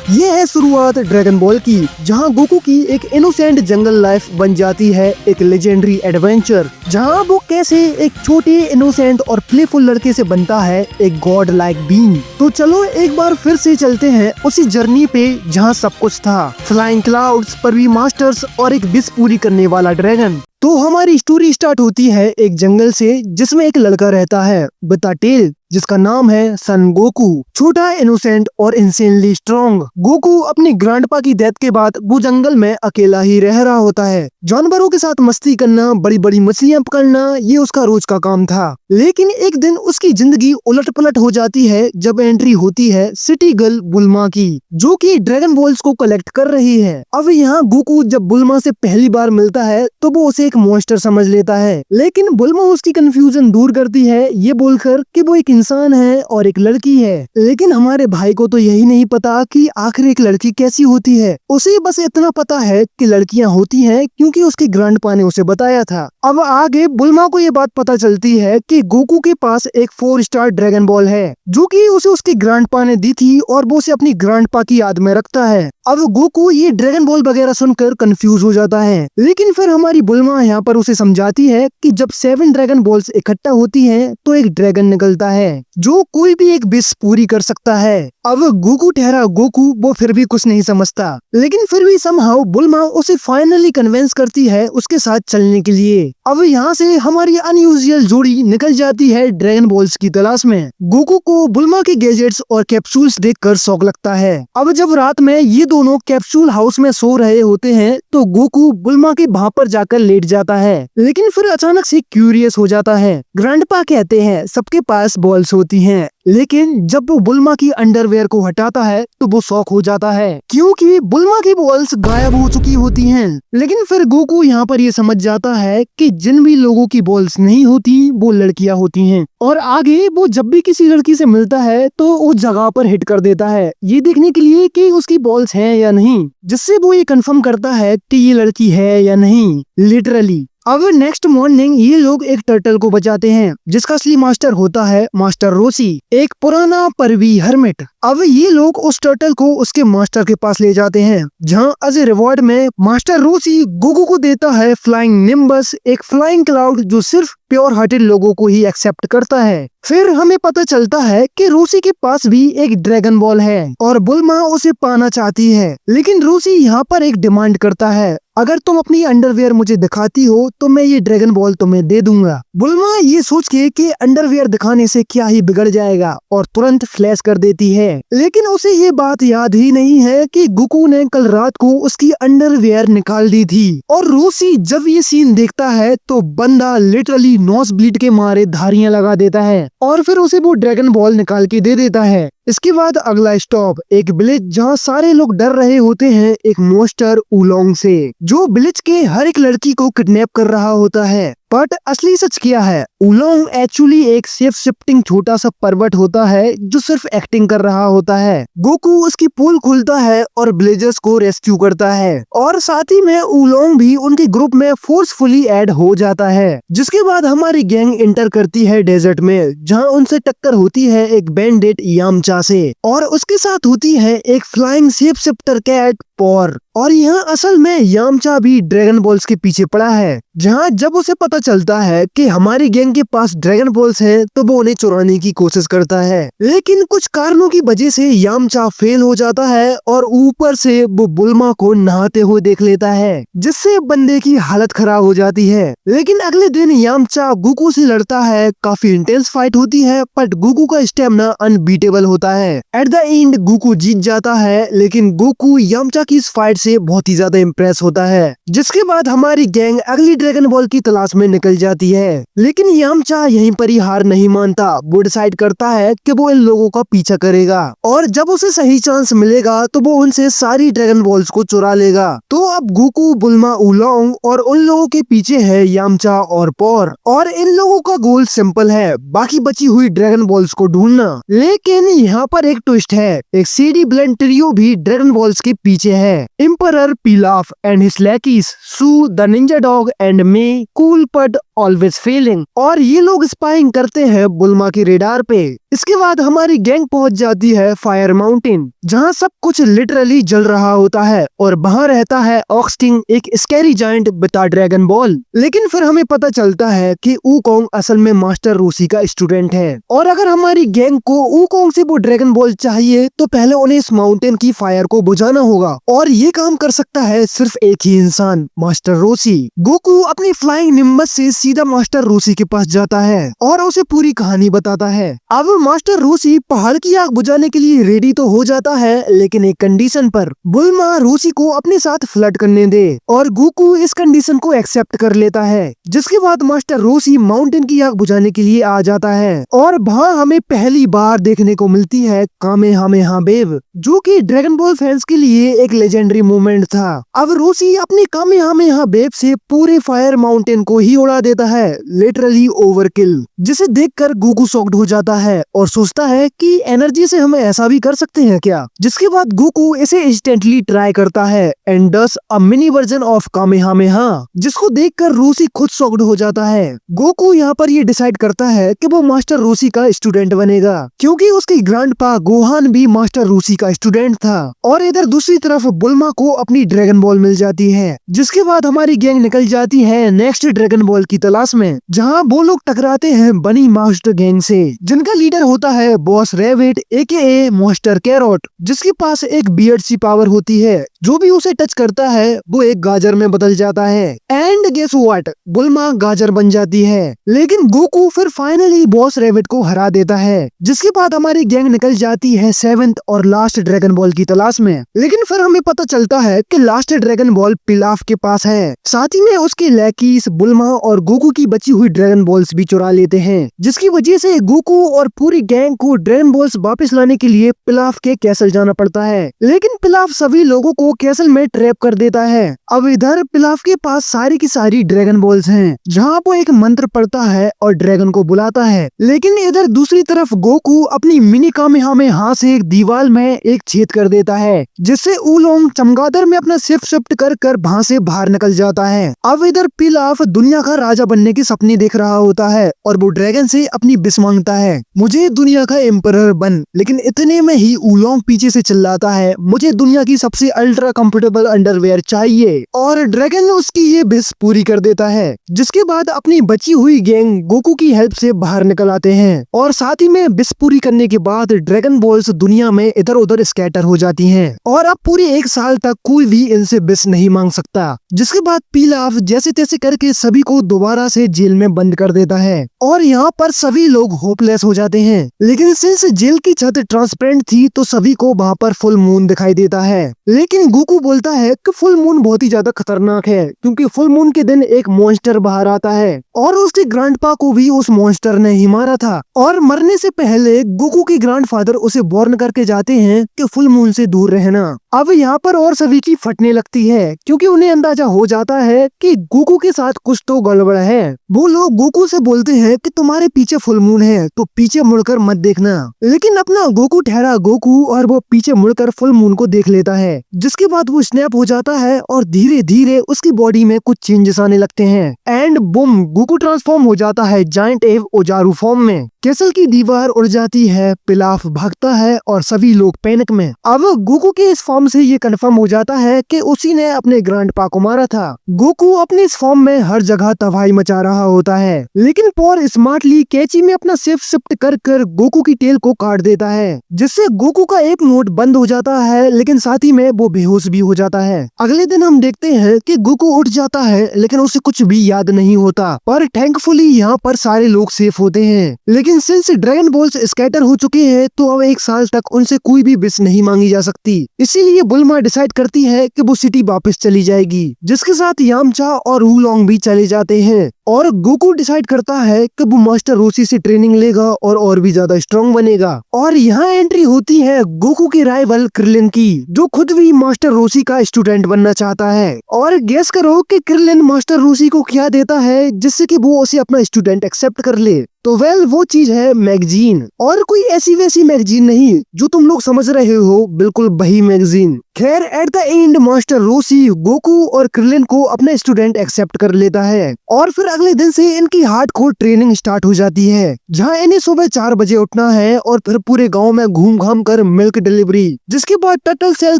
ये है शुरुआत ड्रैगन बॉल की, जहाँ गोकू की एक इनोसेंट जंगल लाइफ बन जाती है एक लेजेंडरी एडवेंचर, जहाँ वो कैसे एक छोटे इनोसेंट और प्लेफुल लड़के से बनता है एक गॉड लाइक बीइंग। तो चलो एक बार फिर से चलते हैं उसी जर्नी पे जहाँ सब कुछ था, फ्लाइंग क्लाउड्स, परवी मास्टर्स और एक विश पूरी करने वाला ड्रैगन। तो हमारी स्टोरी स्टार्ट होती है एक जंगल से, जिसमें एक लड़का रहता है बताटेल, जिसका नाम है सन गोकू। छोटा, इनोसेंट और इंसेनली स्ट्रॉन्ग। गोकू अपनी ग्रैंडपा की डेथ के बाद वो जंगल में अकेला ही रह रहा होता है। जानवरों के साथ मस्ती करना, बड़ी बड़ी मछलियां पकड़ना, ये उसका रोज का काम था। लेकिन एक दिन उसकी जिंदगी उलट पलट हो जाती है जब एंट्री होती है सिटी गर्ल बुल्मा की, जो कि ड्रैगन बॉल्स को कलेक्ट कर रही है। अब यहाँ गोकू जब बुल्मा से पहली बार मिलता है तो वो उसे एक मॉन्स्टर समझ लेता है, लेकिन बुल्मा उसकी कंफ्यूजन दूर करती है ये बोलकर कि वो एक इंसान है और एक लड़की है। लेकिन हमारे भाई को तो यही नहीं पता कि आखिर एक लड़की कैसी होती है। उसे बस इतना पता है कि लड़कियां होती हैं क्योंकि उसके ग्रैंडपा ने उसे बताया था। अब आगे बुल्मा को ये बात पता चलती है कि गोकू के पास एक 4 स्टार ड्रैगन बॉल है, जो कि उसे उसके ग्रैंडपा ने दी थी और वो उसे अपनी ग्रैंडपा की याद में रखता है। अब गोकू ये ड्रैगन बॉल वगैरह सुनकर कंफ्यूज हो जाता है, लेकिन फिर हमारी बुल्मा यहाँ पर उसे समझाती है कि जब 7 ड्रैगन बॉल्स इकट्ठा होती हैं तो एक ड्रैगन निकलता है जो कोई भी एक विश पूरी कर सकता है। अब गोकू ठहरा गोकू वो फिर भी कुछ नहीं समझता, लेकिन फिर भी समहाउ बुल्मा उसे फाइनली कन्विंस करती है उसके साथ चलने के लिए। अब यहाँ से हमारी अनयूजुअल जोड़ी निकल जाती है ड्रैगन बॉल्स की तलाश में। गोकू को बुल्मा के गैजेट्स और कैप्सूल्स देखकर शौक लगता है। अब जब रात में ये दोनों कैप्सूल हाउस में सो रहे होते हैं तो गोकू बुल्मा के वहां पर जाकर लेट जाता है, लेकिन फिर अचानक से क्यूरियस हो जाता है। ग्रैंडपा कहते हैं सबके पास बॉल्स होती हैं, लेकिन जब वो बुल्मा की अंडरवेयर को हटाता है तो वो शॉक हो जाता है क्योंकि बुल्मा की बॉल्स गायब हो चुकी होती हैं। लेकिन फिर गोकू यहाँ पर ये समझ जाता है कि जिन भी लोगों की बॉल्स नहीं होती वो लड़कियां होती हैं, और आगे वो जब भी किसी लड़की से मिलता है तो उस जगह पर हिट कर देता है ये देखने के लिए कि उसकी बॉल्स हैं या नहीं, जिससे वो ये कंफर्म करता है कि ये लड़की है या नहीं लिटरली। अब नेक्स्ट मॉर्निंग ये लोग एक टर्टल को बचाते हैं जिसका असली मास्टर होता है मास्टर रोसी, एक पुराना परवी हर्मिट। अब ये लोग उस टर्टल को उसके मास्टर के पास ले जाते हैं, जहां एज ए रिवॉर्ड में मास्टर रोसी गोकू को देता है फ्लाइंग निम्बस, एक फ्लाइंग क्लाउड जो सिर्फ प्योर हार्टेड लोगों को ही एक्सेप्ट करता है। फिर हमें पता चलता है कि रोसी के पास भी एक ड्रैगन बॉल है और बुल्मा उसे पाना चाहती है, लेकिन रोसी यहाँ पर एक डिमांड करता है, अगर तुम अपनी अंडरवेयर मुझे दिखाती हो तो मैं ये ड्रैगन बॉल तुम्हें दे दूंगा। बुल्मा ये सोच के कि अंडरवेयर दिखाने से क्या ही बिगड़ जाएगा और तुरंत फ्लैश कर देती है, लेकिन उसे ये बात याद ही नहीं है कि गोकू ने कल रात को उसकी अंडरवेयर निकाल दी थी। और रोसी जब ये सीन देखता है तो बंदा लिटरली नोज ब्लीड के मारे धारियां लगा देता है और फिर उसे वो ड्रैगन बॉल निकाल के दे देता है। इसके बाद अगला स्टॉप एक विलेज जहाँ सारे लोग डर रहे होते हैं एक मॉन्स्टर उलोंग से, जो विलेज के हर एक लड़की को किडनैप कर रहा होता है। बट असली सच क्या है, उलोंग एक्चुअली एक सेफ शिफ्टिंग छोटा सा पर्वत होता है जो सिर्फ एक्टिंग कर रहा होता है। गोकू उसकी पोल खोलता है और विलेजर्स को रेस्क्यू करता है, और साथ ही में उलोंग भी उनके ग्रुप में फोर्सफुली ऐड हो जाता है। जिसके बाद हमारी गैंग एंटर करती है डेजर्ट में, जहाँ उनसे टक्कर होती है एक बैंडिट यामचा से, और उसके साथ होती है एक फ्लाइंग सेफ शिफ्टर कैट पॉर। और यहाँ असल में यामचा भी ड्रैगन बॉल्स के पीछे पड़ा है, जहाँ जब उसे पता चलता है कि हमारी गैंग के पास ड्रैगन बॉल्स हैं तो वो उन्हें चुराने की कोशिश करता है, लेकिन कुछ कारणों की वजह से यामचा फेल हो जाता है और ऊपर से वो बुल्मा को नहाते हुए देख लेता है, जिससे बंदे की हालत खराब हो जाती है। लेकिन अगले दिन यामचा गोकू से लड़ता है, काफी इंटेंस फाइट होती है, बट गोकू का स्टेमिना अनबीटेबल होता है। एट द एंड गोकू जीत जाता है, लेकिन गोकू यामचा की इस फाइट से बहुत ही ज्यादा इम्प्रेस होता है। जिसके बाद हमारी गैंग अगली ड्रैगन बॉल की तलाश में निकल जाती है, लेकिन यामचा यहीं पर ही हार नहीं मानता। वो डिसाइड करता है कि वो इन लोगों का पीछा करेगा, और जब उसे सही चांस मिलेगा तो वो उनसे सारी ड्रैगन बॉल्स को चुरा लेगा। तो अब गोकू, बुल्मा, उलोंग और उन लोगों के पीछे है यामचा और पॉर, और इन लोगों का गोल सिंपल है, बाकी बची हुई ड्रैगन बॉल्स को ढूंढना। लेकिन यहाँ पर एक ट्विस्ट है, एक सीडी ब्लेंड ट्रियो भी ड्रैगन बॉल्स के पीछे हैं। Emperor Pilaf and his lackeys Shu the ninja dog and Mai cool but always failing, और ये लोग स्पाइंग करते हैं बुल्मा के रेडार पे। इसके बाद हमारी गैंग पहुंच जाती है फायर माउंटेन, जहां सब कुछ लिटरली जल रहा होता है और वहां रहता है ऑक्सटिंग, एक स्कैरी जायंट बिता ड्रैगन बॉल। लेकिन फिर हमें पता चलता है कि वूकोंग असल में मास्टर रोसी का स्टूडेंट है, और अगर हमारी गैंग को वूकोंग से वो ड्रैगन बॉल चाहिए तो पहले उन्हें इस माउंटेन की फायर को बुझाना होगा, और ये काम कर सकता है सिर्फ एक ही इंसान, मास्टर रोसी। गोकू अपनी फ्लाइंग निम्बस से सीधा मास्टर रोसी के पास जाता है और उसे पूरी कहानी बताता है। अब मास्टर रोसी पहाड़ की आग बुझाने के लिए रेडी तो हो जाता है, लेकिन एक कंडीशन पर, बुल्मा रोसी को अपने साथ फ्लर्ट करने दे, और गोकू इस कंडीशन को एक्सेप्ट कर लेता है। जिसके बाद मास्टर रोसी माउंटेन की आग बुझाने के लिए आ जाता है, और वहाँ हमें पहली बार देखने को मिलती है कामेहामेहा वेव, जो कि ड्रैगन बॉल फैंस के लिए एक लेजेंडरी मोमेंट था। अब रोसी अपनी कामेहामेहा वेव से पूरे फायर माउंटेन को ही उड़ा देता है, लिटरली ओवरकिल, जिसे देखकर गोकू शॉक्ड हो जाता है और सोचता है कि एनर्जी से हम ऐसा भी कर सकते हैं क्या। जिसके बाद गोकू इसे इंस्टेंटली ट्राई करता है and does a mini version of kamehameha, जिसको देखकर रोसी खुद शॉक्ड हो जाता है। गोकू यहाँ पर ये डिसाइड करता है कि वो मास्टर रोसी का स्टूडेंट बनेगा, क्योंकि उसके ग्रैंडपा गोहान भी मास्टर रोसी का स्टूडेंट था। और इधर दूसरी तरफ बुल्मा को अपनी ड्रैगन बॉल मिल जाती है। जिसके बाद हमारी गैंग निकल जाती है नेक्स्ट ड्रैगन बॉल की तलाश में, जहाँ वो लोग टकराते हैं बनी मास्टर गैंग से, जिनका लीडर होता है बॉस रैबिट एके मास्टर कैरोट, जिसके पास एक बियर्ड सी पावर होती है। जो भी उसे टच करता है वो एक गाजर में बदल जाता है, एंड गेस व्हाट, बुल्मा गाजर बन जाती है। लेकिन गोकू फिर फाइनली बॉस रैबिट को हरा देता है। जिसके बाद हमारी गैंग निकल जाती है 7th और लास्ट ड्रैगन बॉल की तलाश में। लेकिन फिर हमें पता चलता है कि लास्ट ड्रैगन बॉल पिलाफ के पास है। साथ ही में उसके लैकीज बुल्मा और गोकू की बची हुई ड्रैगन बॉल्स भी चुरा लेते हैं, जिसकी वजह से गोकू और पूरी गैंग को ड्रैगन बॉल्स वापस लाने के लिए पिलाफ के कैसल जाना पड़ता है। लेकिन पिलाफ सभी लोगों को कैसल में ट्रैप कर देता है। अब इधर पिलाफ के पास सारी की सारी ड्रैगन बॉल्स हैं, जहाँ वो एक मंत्र पढ़ता है और ड्रैगन को बुलाता है। लेकिन इधर दूसरी तरफ गोकू अपनी मिनी कामेहामेहा से एक दीवार में एक छेद कर देता है, जिससे ऊलोंग चमगादड़ में अपना शिफ्ट कर वहाँ से बाहर निकल जाता है। अब इधर पिलाफ दुनिया का राजा बनने के सपने देख रहा होता है और वो ड्रैगन से अपनी विश मांगता है, मुझे दुनिया का एम्परर बन। लेकिन इतने में ही ऊलोंग पीछे से चिल्लाता है, मुझे दुनिया की सबसे अल्ट्रा कंफर्टेबल अंडरवेयर चाहिए, और ड्रैगन उसकी ये विश पूरी कर देता है। जिसके बाद अपनी बची हुई गैंग गोकू की हेल्प से बाहर निकल आते हैं, और साथ ही में विश पूरी करने के बाद ड्रैगन बॉल्स दुनिया में इधर उधर स्कैटर हो जाती हैं, और अब पूरे 1 साल तक कोई भी इनसे विश नहीं मांग सकता। जिसके बाद पिलाफ जैसे तैसे करके सभी को दोबारा से जेल में बंद कर देता है, और यहाँ पर सभी लोग होपलेस हो जाते हैं। लेकिन सिंस जेल की छत ट्रांसपेरेंट थी तो सभी को वहाँ पर फुल मून दिखाई देता है। लेकिन गोकू बोलता है कि फुल मून बहुत ही ज्यादा खतरनाक है, क्योंकि फुल मून के दिन एक मॉन्स्टर बाहर आता है, और उसके ग्रैंडपा को भी उस मॉन्स्टर ने ही मारा था। और मरने से पहले गोकू के ग्रैंडफादर उसे वार्न करके जाते हैं कि फुल मून से दूर रहना। अब यहाँ पर और सभी की फटने लगती है, क्योंकि उन्हें अंदाजा हो जाता है कि गोकू के साथ कुछ तो गड़बड़ है। वो लोग गोकू से बोलते हैं कि तुम्हारे पीछे फुल मून है तो पीछे मुड़कर मत देखना। लेकिन अपना गोकू ठहरा गोकू, और वो पीछे मुड़कर फुल मून को देख लेता है। जिसके बाद वो स्नैप हो जाता है और धीरे धीरे उसकी बॉडी में कुछ चेंजेस आने लगते हैं, एंड बुम, गोकू ट्रांसफॉर्म हो जाता है जायंट एव ओजारू फॉर्म में। कैसल की दीवार उड़ जाती है, पिलाफ भागता है और सभी लोग पैनिक में। अब गोकू के इस फॉर्म से ये कंफर्म हो जाता है कि उसी ने अपने ग्रैंडपा को मारा था। गोकू अपने इस फॉर्म में हर जगह तबाही मचा रहा होता है, लेकिन पॉर स्मार्टली कैची में अपना शिफ्ट कर गोकू की टेल को काट देता है, जिससे गोकू का एक नोट बंद हो जाता है, लेकिन साथ ही में वो बेहोश भी हो जाता है। अगले दिन हम देखते हैं कि गोकू उठ जाता है, लेकिन उसे कुछ भी याद नहीं होता, पर थैंकफुली यहाँ पर सारे लोग सेफ होते हैं। लेकिन सिंस ड्रैगन बॉल्स स्कैटर हो चुके हैं तो अब 1 साल तक उनसे कोई भी विश नहीं मांगी जा सकती। इसीलिए बुल्मा डिसाइड करती है कि वो सिटी वापस चली जाएगी, जिसके साथ यामचा और वूलोंग भी चले जाते हैं। और गोकू डिसाइड करता है कि वो मास्टर रोसी से ट्रेनिंग लेगा और भी ज्यादा स्ट्रॉन्ग बनेगा। और यहाँ एंट्री होती है गोकू के राइवल क्रिलिन की, जो खुद भी मास्टर मास्टर रोशी का स्टूडेंट बनना चाहता है। और गेस करो कि क्रिलिन मास्टर रोशी को क्या देता है जिससे कि वो उसे अपना स्टूडेंट एक्सेप्ट कर ले। तो वो चीज है मैगजीन, और कोई ऐसी वैसी मैगजीन नहीं जो तुम लोग समझ रहे हो, बिल्कुल वही मैगजीन। खैर at the end master Roshi Goku और क्रिलिन को अपना स्टूडेंट एक्सेप्ट कर लेता है और फिर अगले दिन से इनकी हार्डकोर ट्रेनिंग स्टार्ट हो जाती है, जहाँ इन्हें सुबह 4 बजे उठना है और फिर पूरे गांव में घूम घाम कर मिल्क डिलीवरी, जिसके बाद टर्टल सेल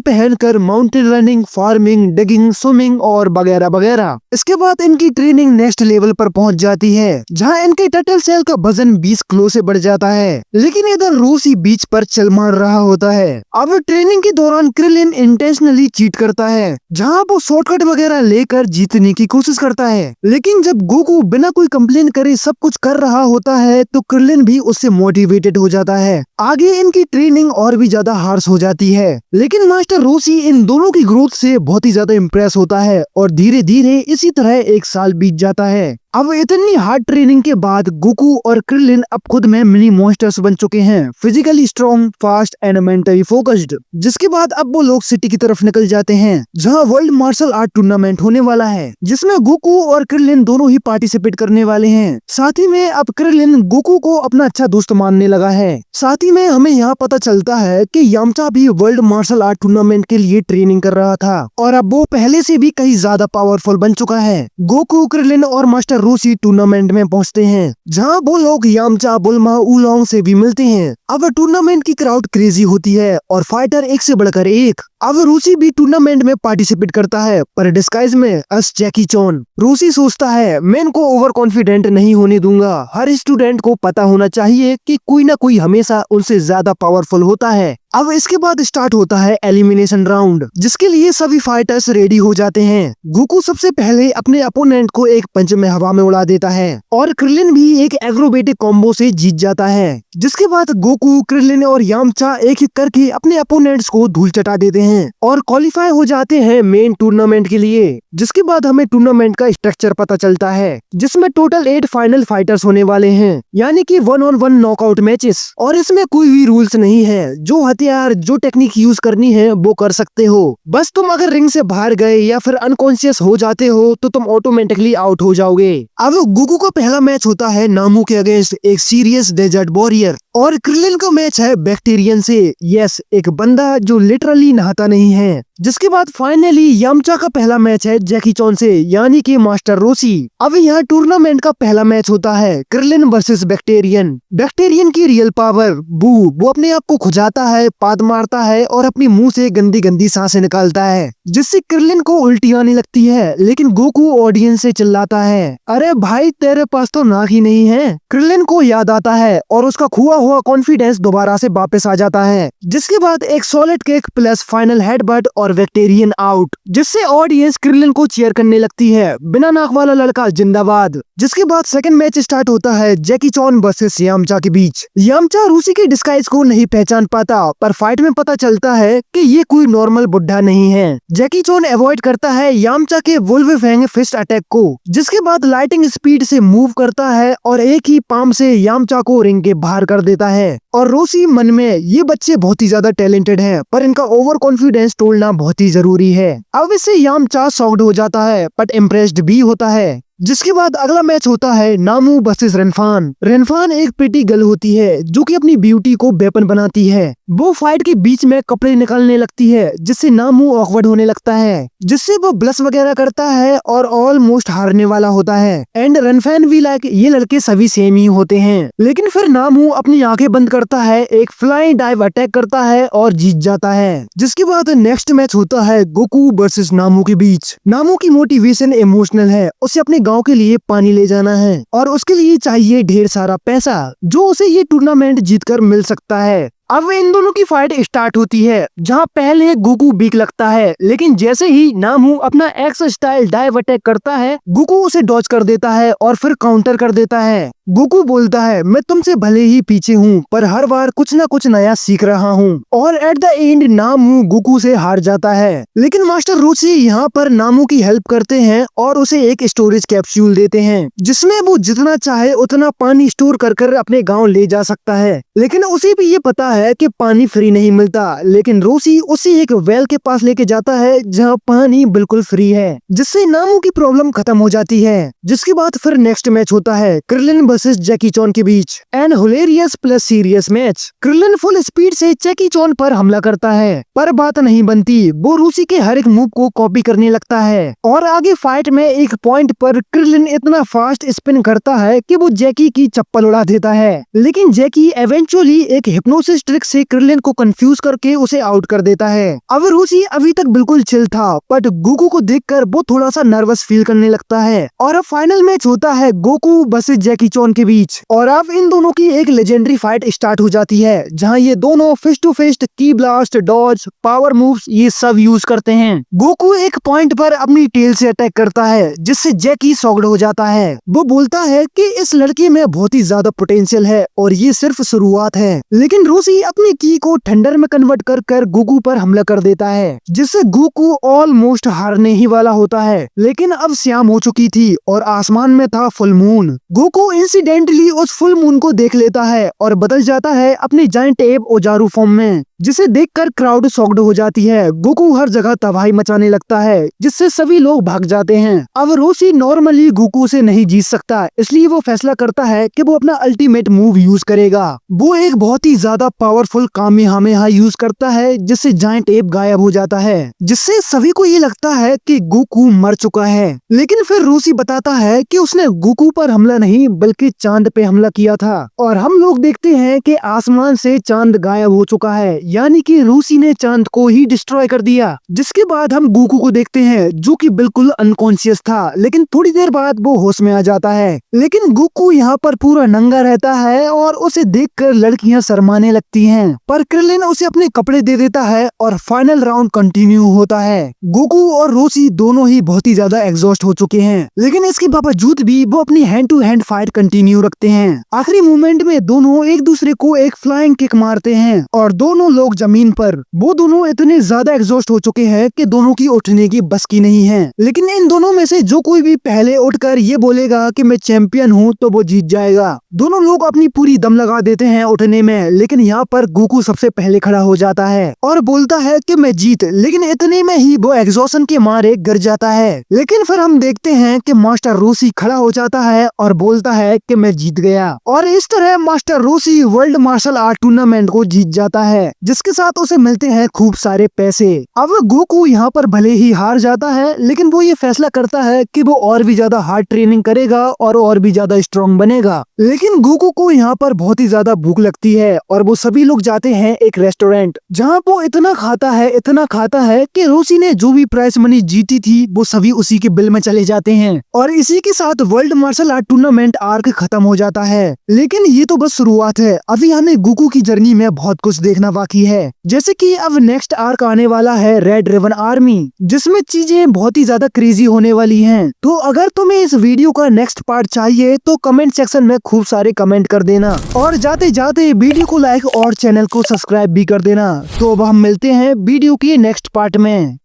पहनकर mountain running, farming, digging, swimming और वगैरह वगैरह। इसके बाद इनकी ट्रेनिंग नेक्स्ट लेवल पर पहुंच जाती है, जहाँ इनके टर्टल सेल का वजन 20 किलो से बढ़ जाता है। लेकिन इधर रोशी बीच पर चल मार रहा होता है। अब ट्रेनिंग के दौरान क्रिलिन इंटेंशनली चीट करता है, जहाँ वो शॉर्टकट वगैरह लेकर जीतने की कोशिश करता है। लेकिन जब गोकू बिना कोई कंप्लेन करे सब कुछ कर रहा होता है तो क्रिलिन भी उससे मोटिवेटेड हो जाता है। आगे इनकी ट्रेनिंग और भी ज्यादा हार्श हो जाती है, लेकिन मास्टर रोशी इन दोनों की ग्रोथ से बहुत ही ज्यादा इम्प्रेस होता है और धीरे धीरे इसी तरह 1 साल बीत जाता है। अब इतनी हार्ड ट्रेनिंग के बाद गोकू और क्रिलिन अब खुद में मिनी मॉन्स्टर्स बन चुके हैं, physically strong, fast and mentally focused. जिसके बाद अब वो लोग सिटी की तरफ निकल जाते हैं, जहां वर्ल्ड मार्शल आर्ट टूर्नामेंट होने वाला है, जिसमें गोकू और क्रिलिन दोनों ही पार्टिसिपेट करने वाले हैं। साथ ही में अब क्रिलिन गोकू को अपना अच्छा दोस्त मानने लगा है। साथ ही में हमें यहाँ पता चलता है कि यामचा भी वर्ल्ड मार्शल आर्ट टूर्नामेंट के लिए ट्रेनिंग कर रहा था और अब वो पहले से भी कहीं ज्यादा पावरफुल बन चुका है। गोकू, क्रिलिन और मास्टर रोशी टूर्नामेंट में पहुंचते हैं, जहां वो लोग यामचा, बुल्मा, उलोंग से भी मिलते हैं। अब टूर्नामेंट की क्राउड क्रेजी होती है और फाइटर एक से बढ़कर एक। अब रोशी भी टूर्नामेंट में पार्टिसिपेट करता है, पर डिस्गाइज में एस जैकी चॉन। रोशी सोचता है मैं इनको ओवर कॉन्फिडेंट नहीं होने दूंगा। हर स्टूडेंट को पता होना चाहिए कि कोई ना कोई हमेशा उनसे ज्यादा पावरफुल होता है। अब इसके बाद स्टार्ट होता है एलिमिनेशन राउंड, जिसके लिए सभी फाइटर्स रेडी हो जाते हैं। गोकू सबसे पहले अपने अपोनेंट को एक पंच में हवा में उड़ा देता है और क्रिलिन भी एक एग्रोबेटिक कॉम्बो से जीत जाता है। जिसके बाद गोकू, क्रिलिन और यामचा एक एक करके अपने अपोनेंट्स को धूल चटा देते हैं और क्वालिफाई हो जाते हैं मेन टूर्नामेंट के लिए। जिसके बाद हमें टूर्नामेंट का स्ट्रक्चर पता चलता है, जिसमें टोटल 8 फाइनल फाइटर्स होने वाले हैं, यानी कि 1-on-1 नॉकआउट मैचेस। और इसमें कोई भी रूल्स नहीं है, जो हथियार, जो टेक्निक यूज करनी है वो कर सकते हो। बस तुम अगर रिंग से बाहर गए या फिर अनकॉन्शियस हो जाते हो तो तुम ऑटोमेटिकली आउट हो जाओगे। अब गोकू का पहला मैच होता है नामू के अगेंस्ट एक सीरियस डेजर्ट वॉरियर, और क्रिलिन का मैच है बैक्टीरियन से, यस, एक बंदा जो लिटरली नहाता नहीं है। जिसके बाद फाइनली यामचा का पहला मैच है जैकी चॉन से, यानी कि मास्टर रोशी। अब यहाँ टूर्नामेंट का पहला मैच होता है क्रिलिन वर्सेस बैक्टीरियन। बैक्टीरियन की रियल पावर बू, वो अपने आप को खुजाता है, पाद मारता है और अपनी मुंह से गंदी गंदी सांसें निकालता है, जिससे क्रिलिन को उल्टी आने लगती है। लेकिन गोकू ऑडियंस से चिल्लाता है, अरे भाई तेरे पास तो नाक ही नहीं है। क्रिलिन को याद आता है और उसका खोआ हुआ कॉन्फिडेंस दोबारा से वापस आ जाता है। जिसके बाद एक solid kick plus final headbutt और बैक्टीरियन आउट, जिससे ऑडियंस क्रिलिन को चीयर करने लगती है, बिना नाक वाला लड़का जिंदाबाद। जिसके बाद सेकंड मैच स्टार्ट होता है जैकी चॉन वर्सेस यामचा के बीच। यामचा रोशी के डिस्गाइज को नहीं पहचान पाता, पर फाइट में पता चलता है कि ये कोई नॉर्मल बुढ़ा नहीं है। जैकी चॉन अवॉइड करता है यामचा के वुल्फ फैंग फिस्ट अटैक को, जिसके बाद लाइटिंग स्पीड से मूव करता है और एक ही पाम से यामचा को रिंग के बाहर कर देता है। और रोशी मन में ये बच्चे बहुत ही ज्यादा टैलेंटेड हैं, पर इनका ओवर कॉन्फिडेंस तोड़ना बहुत ही जरूरी है। अब इससे यामचा शॉक्ड हो जाता है, बट इम्प्रेस्ड भी होता है। जिसके बाद अगला मैच होता है नामू वर्सेस रेनफान। रेनफान एक प्रिटी गर्ल होती है जो कि अपनी ब्यूटी को वेपन बनाती है। वो फाइट के बीच में कपड़े निकालने लगती है, जिससे नामू ऑकवर्ड होने लगता है, जिससे वो ब्लश वगैरह करता है और ऑलमोस्ट हारने वाला होता है। एंड रेनफान भी लाइक ये लड़के सभी सेम ही होते हैं। लेकिन फिर नामू अपनी आंखें बंद करता है, एक फ्लाइंग डाइव अटैक करता है और जीत जाता है। जिसके बाद नेक्स्ट मैच होता है गोकू वर्सेस नामू के बीच। नामू की मोटिवेशन इमोशनल है, उसे अपने गांव के लिए पानी ले जाना है और उसके लिए चाहिए ढेर सारा पैसा, जो उसे ये टूर्नामेंट जीतकर मिल सकता है। अब इन दोनों की फाइट स्टार्ट होती है, जहां पहले गोकू वीक लगता है, लेकिन जैसे ही नामू अपना एक्स स्टाइल डाइव अटैक करता है, गोकू उसे डॉज कर देता है और फिर काउंटर कर देता है। गोकू बोलता है, मैं तुमसे भले ही पीछे हूँ, पर हर बार कुछ ना कुछ नया सीख रहा हूँ। और एट द एंड नामू गोकू से हार जाता है। लेकिन मास्टर रोशी यहाँ पर नामू की हेल्प करते हैं और उसे एक स्टोरेज कैप्सूल देते हैं, जिसमें वो जितना चाहे उतना पानी स्टोर कर अपने गाँव ले जा सकता है। लेकिन उसे भी ये पता है कि पानी फ्री नहीं मिलता, लेकिन रोसी उसे एक वेल के पास लेके जाता है जहाँ पानी बिल्कुल फ्री है, जिससे नामू की प्रॉब्लम खत्म हो जाती है। जिसके बाद फिर नेक्स्ट मैच होता है क्रिलिन वर्सेस जैकी चॉन के बीच, and hilarious plus serious match. Krillin full speed से जैकी चॉन पर हमला करता है, पर बात नहीं बनती। वो रूसी के हर एक मूव को कॉपी करने लगता है और आगे फाइट में एक पॉइंट पर क्रिलिन इतना फास्ट स्पिन करता है कि वो जैकी की चप्पल उड़ा देता है, लेकिन जैकी एवेंचुअली एक हिप्नोसिस ट्रिक से क्रिलिन को कंफ्यूज करके उसे आउट कर देता है। अब रूसी अभी तक बिल्कुल चिल था, बट गोकू को देखकर वो थोड़ा सा नर्वस फील करने लगता है। और अब फाइनल मैच होता है गोकू वर्सेस जैकी चॉन के बीच, और अब इन दोनों की एक लेजेंडरी फाइट स्टार्ट हो जाती है, जहां ये दोनों फेस टू फेस की ब्लास्ट, डॉज, पावर मूव्स ये सब यूज करते हैं। गोकू एक पॉइंट पर अपनी टेल से अटैक करता है, जिससे जैकी शॉक्ड हो जाता है। वो बोलता है कि इस लड़के में बहुत ही ज्यादा पोटेंशियल है और ये सिर्फ शुरुआत है, लेकिन रूसी अपनी की को थंडर में कन्वर्ट कर गोकू पर हमला कर देता है, जिससे गोकू ऑलमोस्ट हारने ही वाला होता है। लेकिन अब शाम हो चुकी थी और आसमान में था फुल मून। गोकू इंसिडेंटली उस फुल मून को देख लेता है और बदल जाता है अपने जायंट एब ओजारू फॉर्म में, जिसे देखकर क्राउड शॉक्ड हो जाती है। गोकू हर जगह तबाही मचाने लगता है, जिससे सभी लोग भाग जाते हैं। अब रोसी नॉर्मली गोकू से नहीं जीत सकता, इसलिए वो फैसला करता है कि वो अपना अल्टीमेट मूव यूज करेगा। वो एक बहुत ही ज्यादा पावरफुल कामेहामेहा यूज करता है, जिससे जायंट एब गायब हो जाता है, जिससे सभी को ये लगता है कि गोकू मर चुका है। लेकिन फिर रूसी बताता है कि उसने गोकू पर हमला नहीं बल्कि चांद पे हमला किया था, और हम लोग देखते हैं कि आसमान से चांद गायब हो चुका है, यानी कि रूसी ने चांद को ही डिस्ट्रॉय कर दिया। जिसके बाद हम गोकू को देखते हैं, जो कि बिल्कुल अनकॉन्शियस था, लेकिन थोड़ी देर बाद वो होश में आ जाता है। लेकिन गोकू यहाँ पर पूरा नंगा रहता है और उसे देखकर लड़कियां शर्माने लगती हैं, पर क्रिलिन उसे अपने कपड़े दे देता है और फाइनल राउंड कंटिन्यू होता है। गोकू और रूसी दोनों ही बहुत ही ज्यादा एग्जॉस्ट हो चुके हैं, लेकिन इसके बावजूद भी वो अपनी hand to hand fight continue रखते हैं। आखिरी मोमेंट में दोनों एक दूसरे को एक फ्लाइंग किक मारते हैं और दोनों लोग जमीन पर। वो दोनों इतने ज्यादा एग्जॉस्ट हो चुके हैं कि दोनों की उठने की बस की नहीं है। लेकिन इन दोनों में से जो कोई भी पहले उठकर ये बोलेगा कि मैं चैंपियन हूँ तो वो जीत जाएगा। दोनों लोग अपनी पूरी दम लगा देते हैं उठने में, लेकिन यहाँ पर गोकू सबसे पहले खड़ा हो जाता है और बोलता है कि मैं जीत, लेकिन इतने में ही वो एग्जॉशन के मारे गिर जाता है। लेकिन फिर हम देखते हैं कि मास्टर रूसी खड़ा हो जाता है और बोलता है कि मैं जीत गया, और इस तरह मास्टर रूसी वर्ल्ड मार्शल आर्ट टूर्नामेंट को जीत जाता है, जिसके साथ उसे मिलते हैं खूब सारे पैसे। अब गोकू यहाँ पर भले ही हार जाता है, लेकिन वो ये फैसला करता है कि वो और भी ज्यादा हार्ड ट्रेनिंग करेगा और भी ज्यादा स्ट्रॉन्ग बनेगा। लेकिन गोकू को यहाँ पर बहुत ही ज्यादा भूख लगती है और वो सभी लोग जाते हैं एक रेस्टोरेंट, जहाँ वो इतना खाता है कि रूसी ने जो भी प्राइस मनी जीती थी वो सभी उसी के बिल में चले जाते हैं, और इसी के साथ world martial art tournament arc खत्म हो जाता है। लेकिन ये तो बस शुरुआत है, अभी हमें गोकू की जर्नी में बहुत कुछ देखना बाकी है। जैसे कि अब नेक्स्ट आर्क आने वाला है रेड रिबन आर्मी, जिसमें चीजें बहुत ही ज्यादा क्रेजी होने वाली हैं। तो अगर तुम्हें इस वीडियो का नेक्स्ट पार्ट चाहिए तो कमेंट सेक्शन में खूब सारे कमेंट कर देना, और जाते जाते वीडियो को लाइक और चैनल को सब्सक्राइब भी कर देना। तो अब हम मिलते हैं वीडियो के नेक्स्ट पार्ट में।